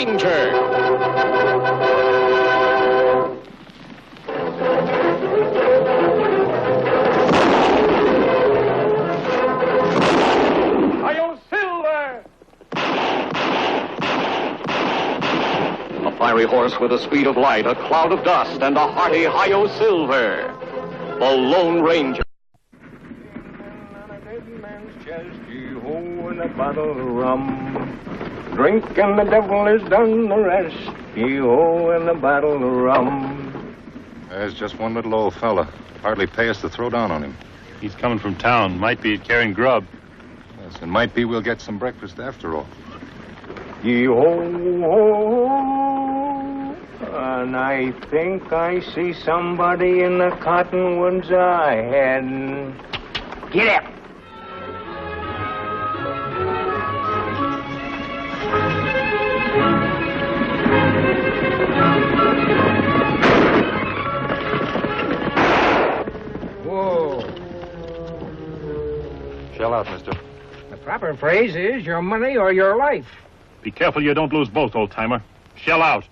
Ranger. Hi-yo, Silver! A fiery horse with the speed of light, a cloud of dust, and a hearty Hi-yo Silver. The Lone Ranger. A bottle of rum. Drink and the devil has done the rest. Yee-ho, and a bottle of rum. There's just one little old fella. Hardly pay us to throw down on him. He's coming from town. Might be carrying grub. Yes, and might be we'll get some breakfast after all. Yee-ho, and I think I see somebody in the cottonwoods ahead. Get up! Shell out, mister. The proper phrase is your money or your life. Be careful you don't lose both, old-timer. Shell out.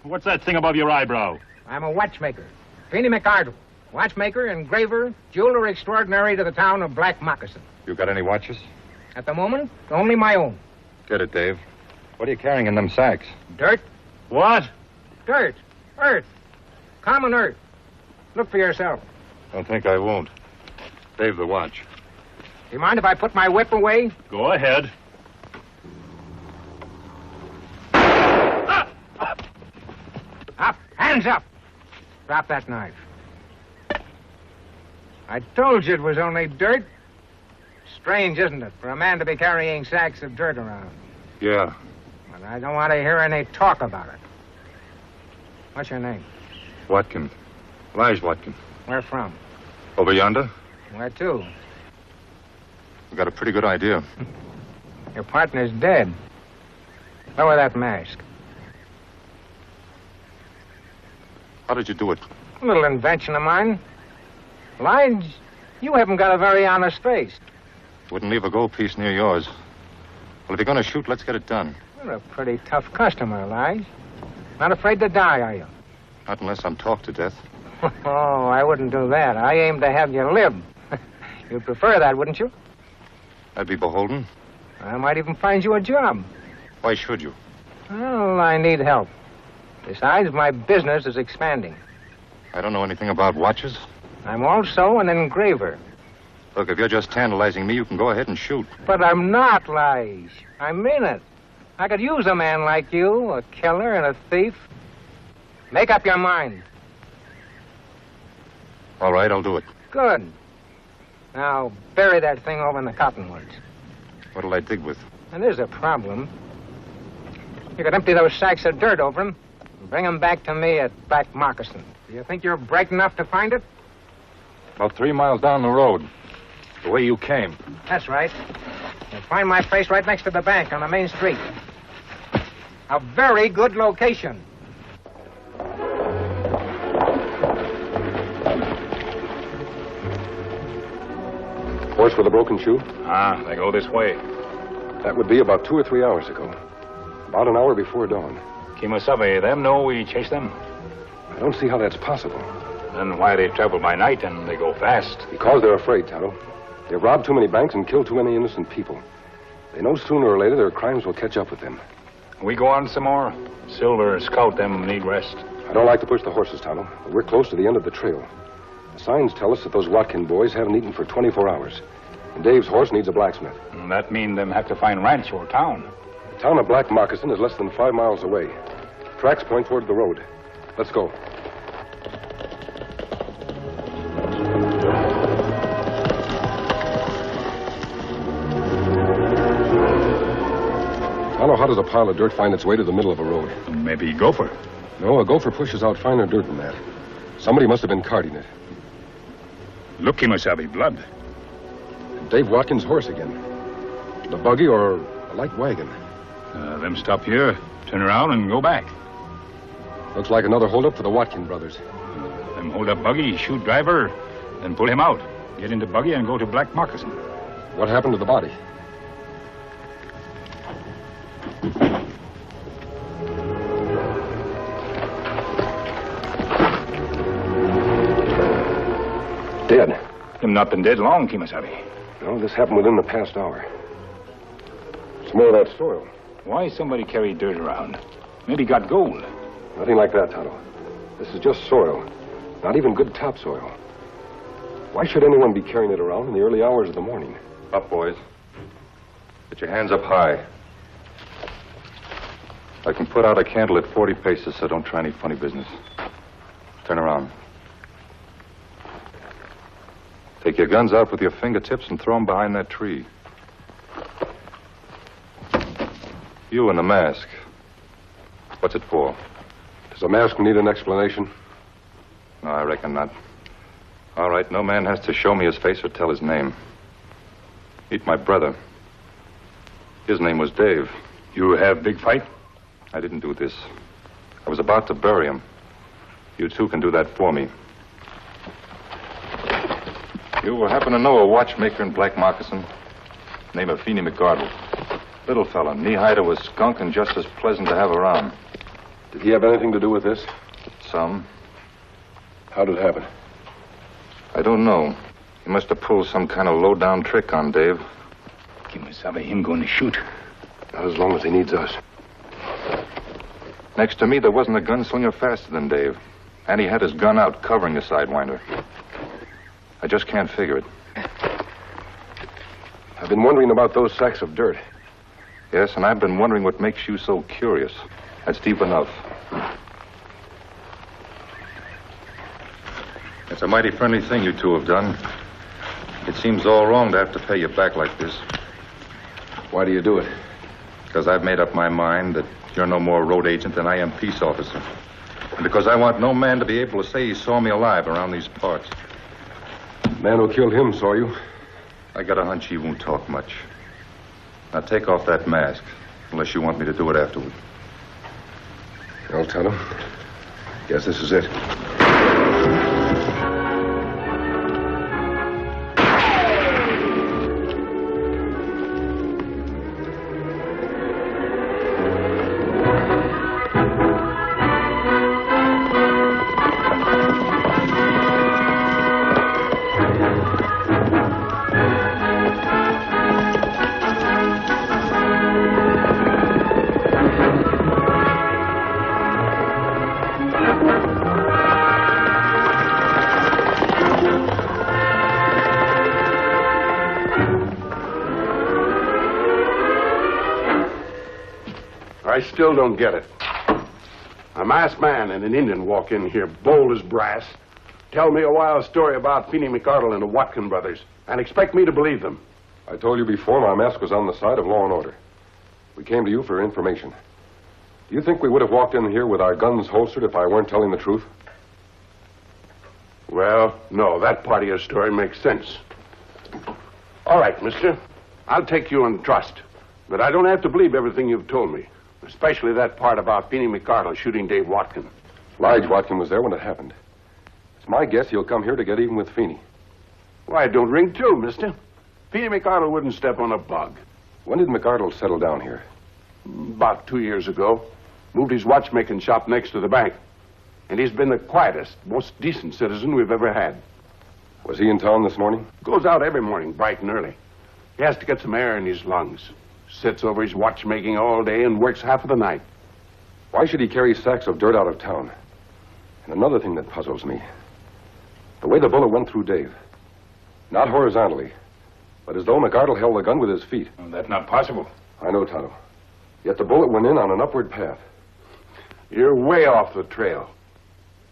What's that thing above your eyebrow? I'm a watchmaker. Feeney McArdle. Watchmaker, engraver, jeweler extraordinary to the town of Black Moccasin. You got any watches? At the moment, only my own. Get it, Dave. What are you carrying in them sacks? Dirt. What? Dirt. Earth. Common earth. Look for yourself. Don't think I won't. Dave, the watch. Do you mind if I put my whip away? Go ahead. Up. Hands up. Drop that knife. I told you it was only dirt. Strange, isn't it, for a man to be carrying sacks of dirt around? Yeah. But I don't want to hear any talk about it. What's your name? Watkins. Lige Watkins. Where from? Over yonder? Where to? We got a pretty good idea. Your partner's dead. Lower that mask. How did you do it? A little invention of mine. Lige, you haven't got a very honest face. Wouldn't leave a gold piece near yours. Well, if you're going to shoot, let's get it done. You're a pretty tough customer, Lige. Not afraid to die, are you? Not unless I'm talked to death. Oh, I wouldn't do that. I aim to have you live. You'd prefer that, wouldn't you? I'd be beholden. I might even find you a job. Why should you? Well, I need help. Besides, my business is expanding. I don't know anything about watches. I'm also an engraver. Look, if you're just tantalizing me, you can go ahead and shoot. But I'm not, Lige. I mean it. I could use a man like you, a killer and a thief. Make up your mind. All right, I'll do it. Good. Now, bury that thing over in the cottonwoods. What'll I dig with? And there's a problem. You could empty those sacks of dirt over them and bring them back to me at Black Moccasin. Do you think you're bright enough to find it? About 3 miles down the road. The way you came. That's right. You'll find my place right next to the bank on the main street. A very good location. Horse with a broken shoe? Ah, they go this way. That would be about 2 or 3 hours ago. About an hour before dawn. Kemosabe, them know we chase them? I don't see how that's possible. Then why they travel by night and they go fast? Because they're afraid, Tonto. They've robbed too many banks and killed too many innocent people. They know sooner or later their crimes will catch up with them. We go on some more? Silver, Scout, them need rest. I don't like to push the horses, Tonto, but we're close to the end of the trail. The signs tell us that those Watkin boys haven't eaten for 24 hours. And Dave's horse needs a blacksmith. And that mean them have to find ranch or town. The town of Black Moccasin is less than 5 miles away. Tracks point toward the road. Let's go. Tonto, how does a pile of dirt find its way to the middle of a road? Maybe gopher. No, a gopher pushes out finer dirt than that. Somebody must have been carting it. Look, Kemosabe, blood. Dave Watkins' horse again. The buggy or a light wagon. Them stop here, turn around, and go back. Looks like another holdup for the Watkin brothers. Them hold up buggy, shoot driver, then pull him out. Get into buggy and go to Black Moccasin. What happened to the body? dead. Him not been dead long, Kimasabi. No, this happened within the past hour. It's more of that soil. Why somebody carry dirt around? Maybe got gold. Nothing like that, Tonto. This is just soil. Not even good topsoil. Why should anyone be carrying it around in the early hours of the morning? Up, boys. Get your hands up high. I can put out a candle at 40 paces, so don't try any funny business. Turn around. Take your guns out with your fingertips and throw them behind that tree. You in the mask. What's it for? Does a mask need an explanation? No, I reckon not. All right, no man has to show me his face or tell his name. Meet my brother. His name was Dave. You have big fight? I didn't do this. I was about to bury him. You two can do that for me. You happen to know a watchmaker in Black Moccasin? Name of Feeney McArdle. Little fella, knee-high to a skunk and just as pleasant to have around. Did he have anything to do with this? Some. How did it happen? I don't know. He must have pulled some kind of low-down trick on Dave. Kimasabi, him going to shoot. Not as long as he needs us. Next to me, there wasn't a gunslinger faster than Dave. And he had his gun out, covering the Sidewinder. I just can't figure it. I've been wondering about those sacks of dirt. Yes, and I've been wondering what makes you so curious. That's deep enough. It's a mighty friendly thing you two have done. It seems all wrong to have to pay you back like this. Why do you do it? Because I've made up my mind that you're no more road agent than I am peace officer. And because I want no man to be able to say he saw me alive around these parts. The man who killed him saw you. I got a hunch he won't talk much. Now take off that mask, unless you want me to do it afterward. Well, Tonto, guess this is it. I still don't get it. A masked man and an Indian walk in here, bold as brass, tell me a wild story about Feeney McArdle and the Watkin brothers, and expect me to believe them. I told you before my mask was on the side of law and order. We came to you for information. Do you think we would have walked in here with our guns holstered if I weren't telling the truth? Well, no, that part of your story makes sense. All right, mister. I'll take you on trust. But I don't have to believe everything you've told me. Especially that part about Feeney McArdle shooting Dave Watkin. Lige Watkin was there when it happened. It's my guess he'll come here to get even with Feeney. Why, don't ring true, mister. Feeney McArdle wouldn't step on a bug. When did McArdle settle down here? About 2 years ago. Moved his watchmaking shop next to the bank. And he's been the quietest, most decent citizen we've ever had. Was he in town this morning? Goes out every morning, bright and early. He has to get some air in his lungs. Sits over his watchmaking all day and works half of the night. Why should he carry sacks of dirt out of town? And another thing that puzzles me. The way the bullet went through Dave. Not horizontally, but as though McArdle held the gun with his feet. Oh, that's not possible. I know, Tonto. Yet the bullet went in on an upward path. You're way off the trail.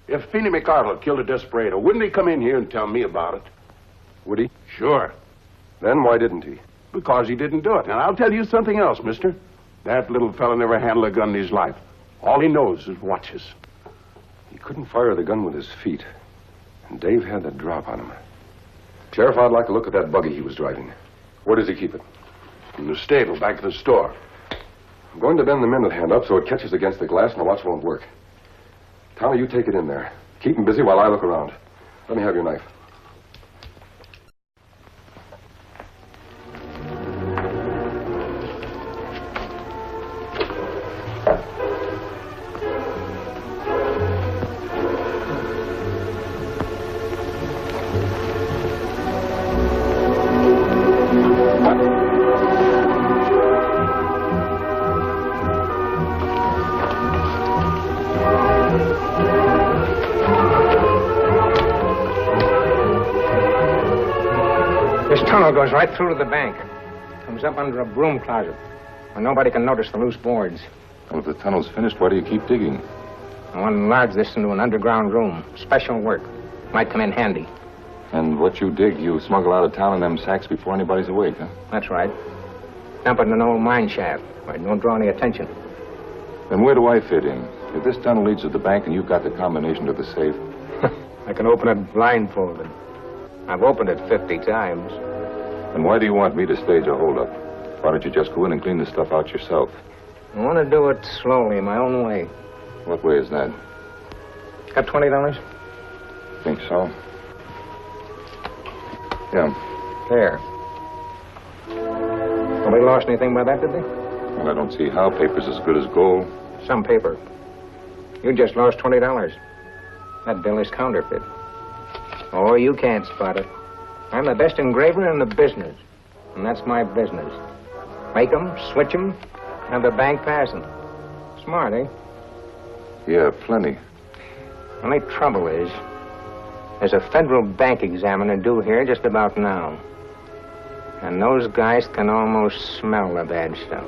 If Feeney McArdle killed a desperado, wouldn't he come in here and tell me about it? Would he? Sure. Then why didn't he? Because he didn't do it. And I'll tell you something else, mister. That little fella never handled a gun in his life. All he knows is watches. He couldn't fire the gun with his feet. And Dave had the drop on him. Sheriff, I'd like to look at that buggy he was driving. Where does he keep it? In the stable, back of the store. I'm going to bend the minute hand up so it catches against the glass and the watch won't work. Tommy, you take it in there. Keep him busy while I look around. Let me have your knife. This tunnel goes right through to the bank. Comes up under a broom closet, where nobody can notice the loose boards. Well, if the tunnel's finished, why do you keep digging? I want to enlarge this into an underground room. Special work. Might come in handy. And what you dig, you smuggle out of town in them sacks before anybody's awake, huh? That's right. Dump it in an old mine shaft, where it don't draw any attention. Then where do I fit in? If this tunnel leads to the bank and you've got the combination to the safe... I can open it blindfolded. I've opened it 50 times. Then why do you want me to stage a holdup? Why don't you just go in and clean the stuff out yourself? I want to do it slowly, my own way. What way is that? Got $20? Think so? Yeah. There. Nobody lost anything by that, did they? Well, I don't see how. Paper's as good as gold. Some paper. You just lost $20. That bill is counterfeit. Oh, you can't spot it. I'm the best engraver in the business. And that's my business. Make 'em, switch 'em, have the bank passing. Smart, eh? Yeah, plenty. Only trouble is, there's a federal bank examiner due here just about now. And those guys can almost smell the bad stuff.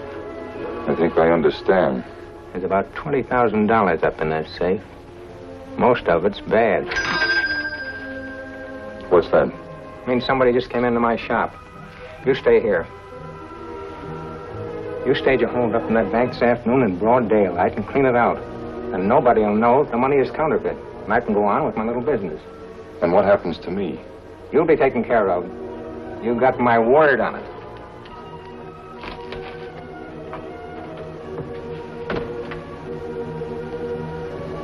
I think I understand. There's about $20,000 up in that safe. Most of it's bad. What's that? Means somebody just came into my shop. You stay here. You stage a hold up in that bank this afternoon in broad daylight and clean it out. And nobody will know if the money is counterfeit. And I can go on with my little business. And what happens to me? You'll be taken care of. You got my word on it.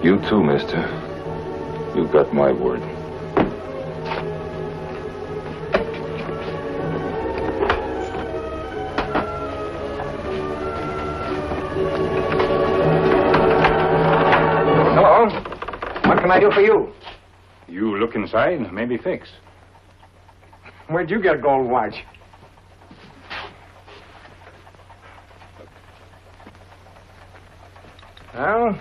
You too, mister. You got my word. Hello. What can I do for you? You look inside, maybe fix. Where'd you get a gold watch? Well,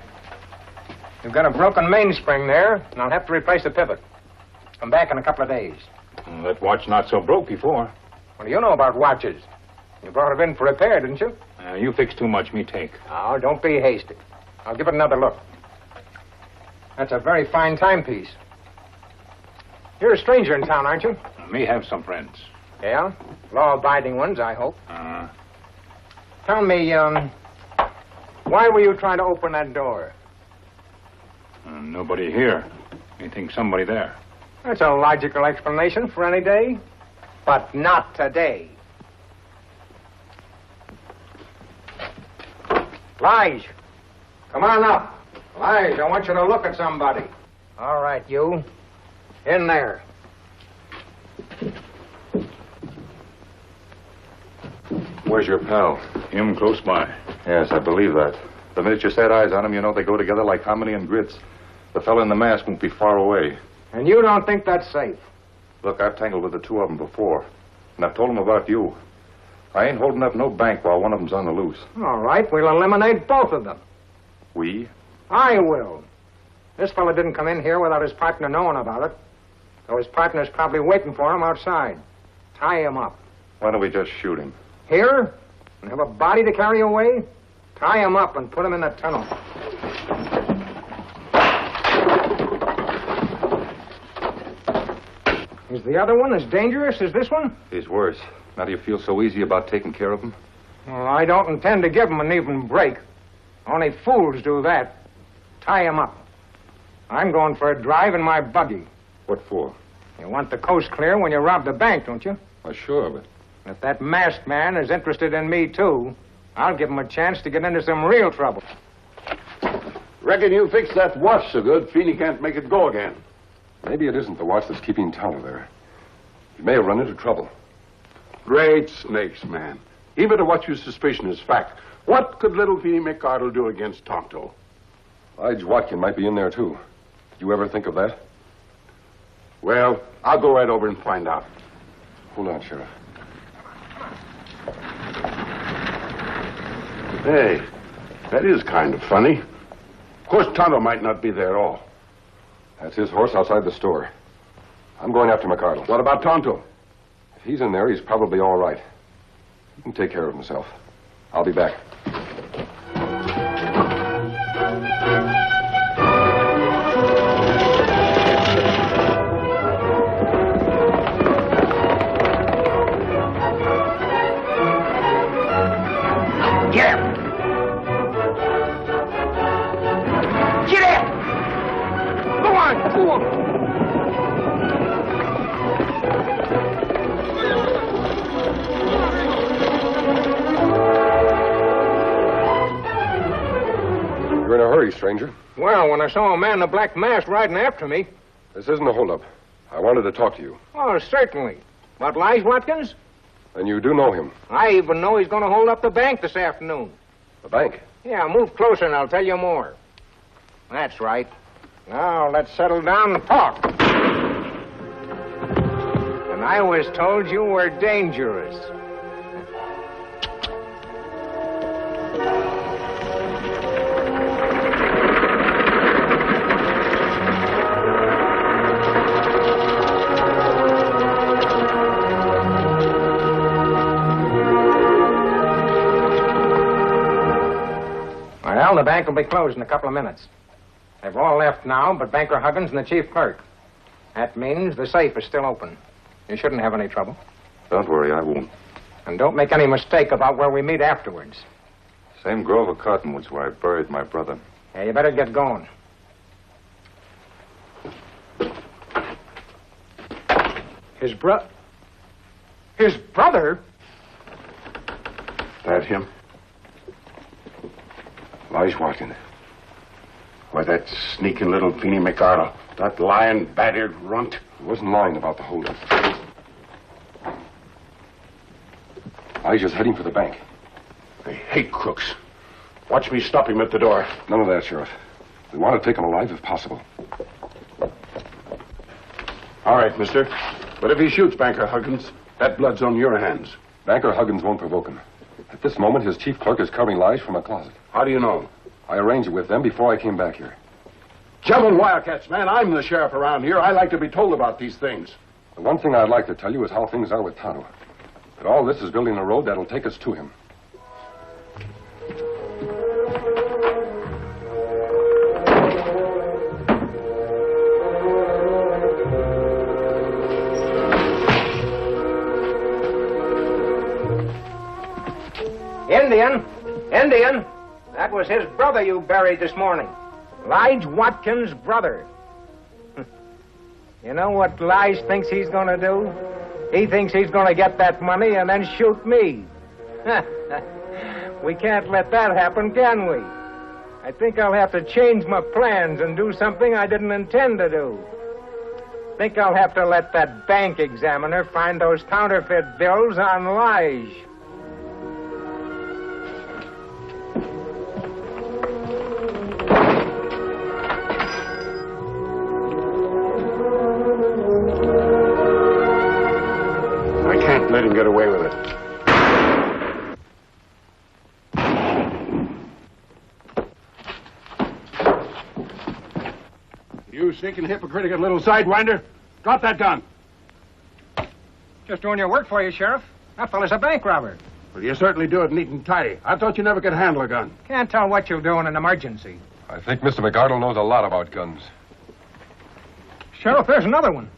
you've got a broken mainspring there, and I'll have to replace the pivot. Come back in a couple of days. That watch not so broke before. What do you know about watches? You brought it in for repair, didn't you? You fix too much, me take. Oh, don't be hasty. I'll give it another look. That's a very fine timepiece. You're a stranger in town, aren't you? Me have some friends. Yeah? Law-abiding ones, I hope. Tell me, why were you trying to open that door? Nobody here. Me think somebody there. That's a logical explanation for any day. But not today. Lige, come on up. Lige, I want you to look at somebody. All right, you. In there. Where's your pal? Him close by. Yes, I believe that. The minute you set eyes on him, you know they go together like hominy and grits. The fella in the mask won't be far away. And you don't think that's safe? Look, I've tangled with the two of them before. And I've told them about you. I ain't holding up no bank while one of them's on the loose. All right, we'll eliminate both of them. We? I will. This fella didn't come in here without his partner knowing about it. So his partner's probably waiting for him outside. Tie him up. Why don't we just shoot him? Here? And have a body to carry away? Tie him up and put him in the tunnel. Is the other one as dangerous as this one? He's worse. Now do you feel so easy about taking care of him? Well, I don't intend to give him an even break. Only fools do that. Tie him up. I'm going for a drive in my buggy. What for? You want the coast clear when you rob the bank, don't you? Why, sure, but... If that masked man is interested in me, too, I'll give him a chance to get into some real trouble. Reckon you fixed that watch so good, Feeney can't make it go again. Maybe it isn't the watch that's keeping Tonto there. He may have run into trouble. Great snakes, man. Even to what you suspicion is fact. What could little Feeney McArdle do against Tonto? Lige Watkin might be in there, too. Did you ever think of that? Well, I'll go right over and find out. Hold on, Sheriff. Hey, that is kind of funny. Of course, Tonto might not be there at all. That's his horse outside the store. I'm going after McArdle. What about Tonto? If he's in there, he's probably all right. He can take care of himself. I'll be back. Get him! Get him! Go on! Go on! You're in a hurry, stranger. Well, when I saw a man in a black mask riding after me... This isn't a holdup. I wanted to talk to you. Oh, certainly. What, Lige Watkins? And you do know him. I even know he's going to hold up the bank this afternoon. The bank? Yeah, move closer and I'll tell you more. That's right. Now, let's settle down and talk. And I was told you were dangerous. Well, the bank will be closed in a couple of minutes. They've all left now, but Banker Huggins and the chief clerk. That means the safe is still open. You shouldn't have any trouble. Don't worry, I won't. And don't make any mistake about where we meet afterwards. Same grove of cottonwoods where I buried my brother. Yeah, you better get going. His brother? That him? Lige Watkins. Why, that sneaking little Feeny McArdle. That lying, bat-eared runt. He wasn't lying about the holdup. Elijah's heading for the bank. I hate crooks. Watch me stop him at the door. None of that, Sheriff. We want to take him alive if possible. All right, mister. But if he shoots Banker Huggins, that blood's on your hands. Banker Huggins won't provoke him. At this moment, his chief clerk is covering Lige from a closet. How do you know? I arranged it with them before I came back here. Gentlemen Wildcats, man, I'm the sheriff around here. I like to be told about these things. The one thing I'd like to tell you is how things are with Tonto. But all this is building a road that'll take us to him. Indian! That was his brother you buried this morning. Lige Watkins' brother. You know what Lige thinks he's going to do? He thinks he's going to get that money and then shoot me. We can't let that happen, can we? I think I'll have to change my plans and do something I didn't intend to do. Think I'll have to let that bank examiner find those counterfeit bills on Lige. Let him get away with it. You sneaking, hypocritical little sidewinder. Drop that gun. Just doing your work for you, Sheriff. That fella's a bank robber. Well, you certainly do it neat and tidy. I thought you never could handle a gun. Can't tell what you'll do in an emergency. I think Mr. McArdle knows a lot about guns. Sheriff, there's another one.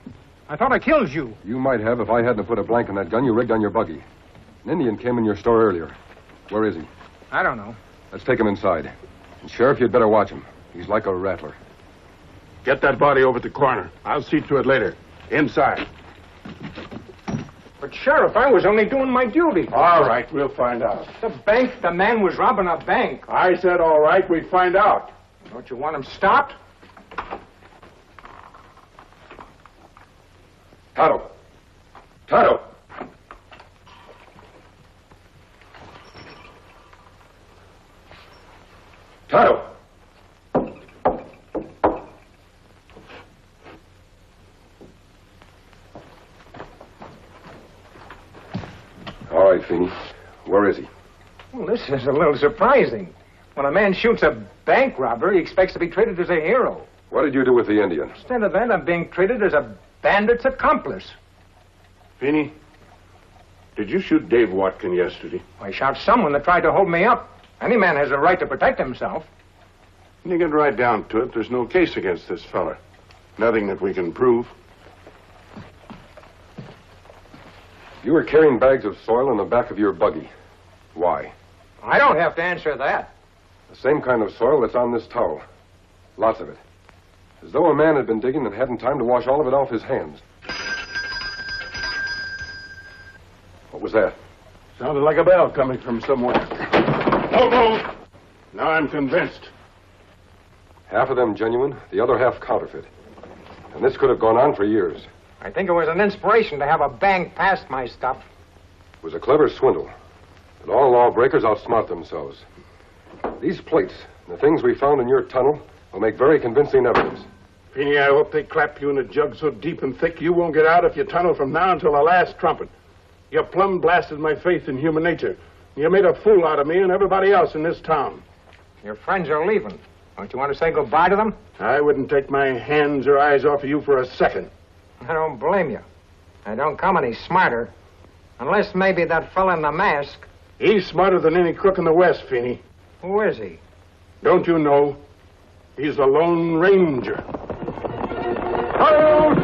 I thought I killed you. You might have if I hadn't put a blank on that gun you rigged on your buggy. An Indian came in your store earlier. Where is he? I don't know. Let's take him inside. And Sheriff, you'd better watch him. He's like a rattler. Get that body over at the corner. I'll see to it later. Inside. But, Sheriff, I was only doing my duty. All right, we'll find out. The man was robbing a bank. I said all right, we'd find out. Don't you want him stopped? Tonto! Tonto! Tonto! All right, Feeney. Where is he? Well, this is a little surprising. When a man shoots a bank robber, he expects to be treated as a hero. What did you do with the Indian? Instead of that, I'm being treated as a bandit's accomplice. Feeney, Did you shoot Dave Watkin yesterday? I shot someone that tried to hold me up. Any man has a right to protect himself. When you get right down to it, there's no case against this fella. Nothing that we can prove. You were carrying bags of soil in the back of your buggy. Why? I don't have to answer that. The same kind of soil that's on this towel. Lots of it. As though a man had been digging and hadn't time to wash all of it off his hands. What was that? Sounded like a bell coming from somewhere. No, no! Now I'm convinced. Half of them genuine, the other half counterfeit. And this could have gone on for years. I think it was an inspiration to have a bank past my stuff. It was a clever swindle. But all lawbreakers outsmart themselves. These plates, and the things we found in your tunnel, will make very convincing evidence. Feeney, I hope they clap you in a jug so deep and thick you won't get out if you tunnel from now until the last trumpet. You plumb blasted my faith in human nature. You made a fool out of me and everybody else in this town. Your friends are leaving. Don't you want to say goodbye to them? I wouldn't take my hands or eyes off of you for a second. I don't blame you. I don't come any smarter. Unless maybe that fella in the mask. He's smarter than any crook in the West, Feeney. Who is he? Don't you know? He's the Lone Ranger. Hi-yo,